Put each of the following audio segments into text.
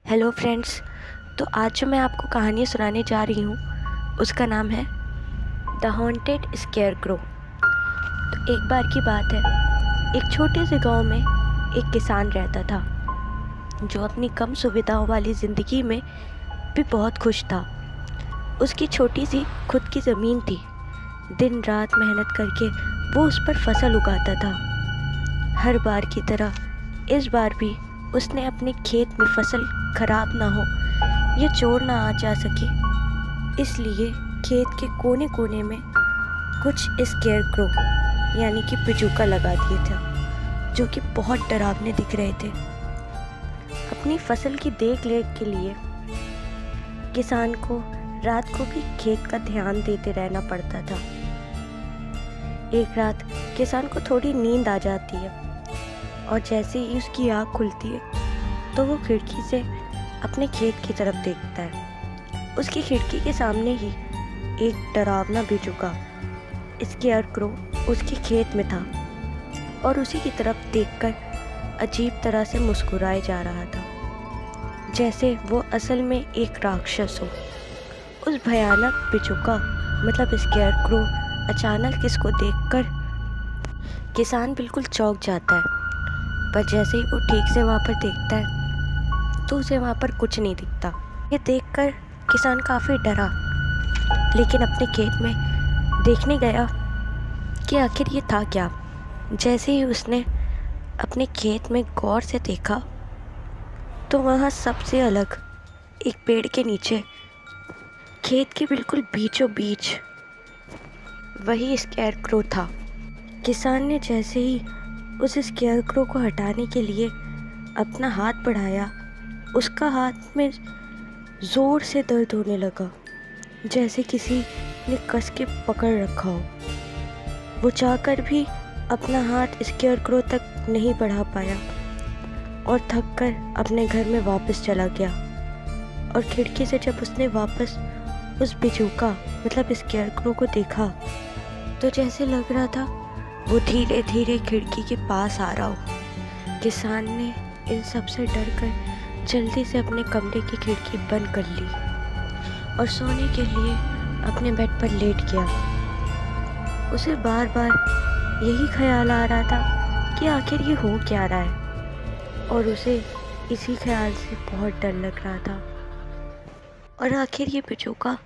Hello friends. तो आज जो मैं आपको कहानी सुनाने जा रही हूँ उसका नाम है द हॉन्टेड स्केयरक्रो। तो एक बार की बात है, एक छोटे से गांव में एक किसान रहता था जो अपनी कम सुविधाओं वाली ज़िंदगी में भी बहुत खुश था। उसकी छोटी सी खुद की ज़मीन थी। दिन रात मेहनत करके वो उस पर फसल उगाता था। हर बार की तरह इस बार भी उसने अपने खेत में फसल खराब ना हो या चोर ना आ जा सके, इसलिए खेत के कोने कोने में कुछ स्केयरक्रो यानी कि पिचुका लगा दिए थे जो कि बहुत डरावने दिख रहे थे। अपनी फसल की देख रेख के लिए किसान को रात को भी खेत का ध्यान देते रहना पड़ता था। एक रात किसान को थोड़ी नींद आ जाती है और जैसे ही उसकी आँख खुलती है तो वो खिड़की से अपने खेत की तरफ देखता है। उसकी खिड़की के सामने ही एक डरावना पिचुका स्केयरक्रो उसके खेत में था और उसी की तरफ देखकर अजीब तरह से मुस्कुराए जा रहा था, जैसे वो असल में एक राक्षस हो। उस भयानक पिचुका मतलब स्केयरक्रो अचानक इसको देखकर किसान बिल्कुल चौंक जाता है, पर जैसे ही वो ठीक से वहाँ पर देखता है तो उसे वहाँ पर कुछ नहीं दिखता। ये देखकर किसान काफ़ी डरा, लेकिन अपने खेत में देखने गया कि आखिर ये था क्या। जैसे ही उसने अपने खेत में गौर से देखा तो वहाँ सबसे अलग एक पेड़ के नीचे खेत के बिल्कुल बीचों बीच वही स्केयरक्रो था। किसान ने जैसे ही उस स्केयरक्रो को हटाने के लिए अपना हाथ बढ़ाया, उसका हाथ में ज़ोर से दर्द होने लगा, जैसे किसी ने कस के पकड़ रखा हो। वो चाहकर भी अपना हाथ स्केयरक्रो तक नहीं बढ़ा पाया और थक कर अपने घर में वापस चला गया। और खिड़की से जब उसने वापस उस पिचुका मतलब स्केयरक्रो को देखा तो जैसे लग रहा था वो धीरे धीरे खिड़की के पास आ रहा हो। किसान ने इन सब से डर कर जल्दी से अपने कमरे की खिड़की बंद कर ली और सोने के लिए अपने बेड पर लेट गया। उसे बार बार यही ख्याल आ रहा था कि आखिर ये हो क्या रहा है, और उसे इसी ख्याल से बहुत डर लग रहा था। और आखिर ये पिचुका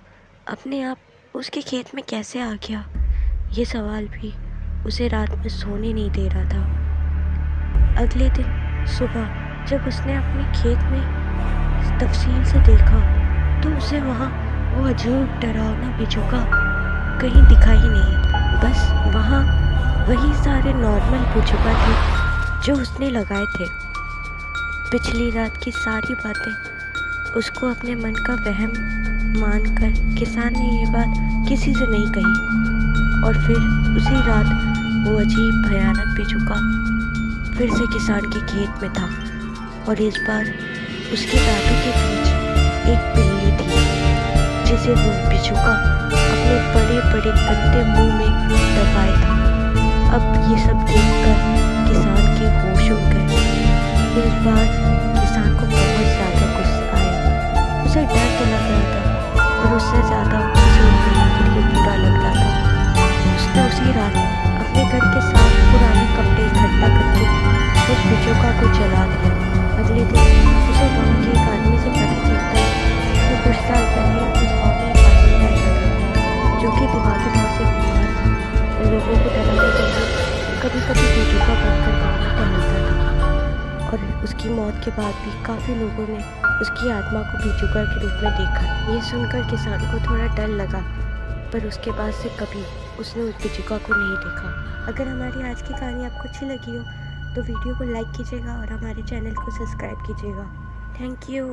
अपने आप उसके खेत में कैसे आ गया, ये सवाल भी उसे रात में सोने नहीं दे रहा था। अगले दिन सुबह जब उसने अपने खेत में तफसील से देखा तो उसे वहाँ वो अजीब डरावना पिचुका कहीं दिखाई नहीं। बस वहाँ वही सारे नॉर्मल पिचुका थे जो उसने लगाए थे। पिछली रात की सारी बातें उसको अपने मन का वहम मानकर किसान ने ये बात किसी से नहीं कही, और फिर उसी रात वो अजीब भयानक पिचुका फिर से किसान के खेत में था। और इस बार उसके दांतों के बीच एक बिल्ली थी जिसे वो पिचुका अपने बड़े बड़े गंदे मुंह में दबाए था। अब ये सब देखकर किसान के होश उड़ गए। इस बार किसान को बहुत ज़्यादा गुस्सा आया। उसे डर तो लग रहा था, पर उससे ज़्यादा उसे उस बिल्ली के लिए बुरा लग रहा था। उसने उसी रात अपने घर के साथ पुराने कपड़े इकट्ठा करके उस पिचुका को जला दिया। अगले दिन उसे गांव के एक आदमी से पता चलता है कि कुछ साल पहले उस गांव में एक आदमी रहता था जो कि दिमागी तौर से बीमार था। लोगों को डराने के लिए कभी कभी पिचुका बनकर गाँव में टहलता था, और उसकी मौत के बाद भी काफ़ी लोगों ने उसकी आत्मा को पिचुका के रूप में देखा। ये सुनकर किसान को थोड़ा डर लगा, पर उसके बाद से कभी उसने उस पिचुका को नहीं देखा। अगर हमारी आज की कहानी आपको अच्छी लगी हो तो वीडियो को लाइक कीजिएगा और हमारे चैनल को सब्सक्राइब कीजिएगा। Thank you.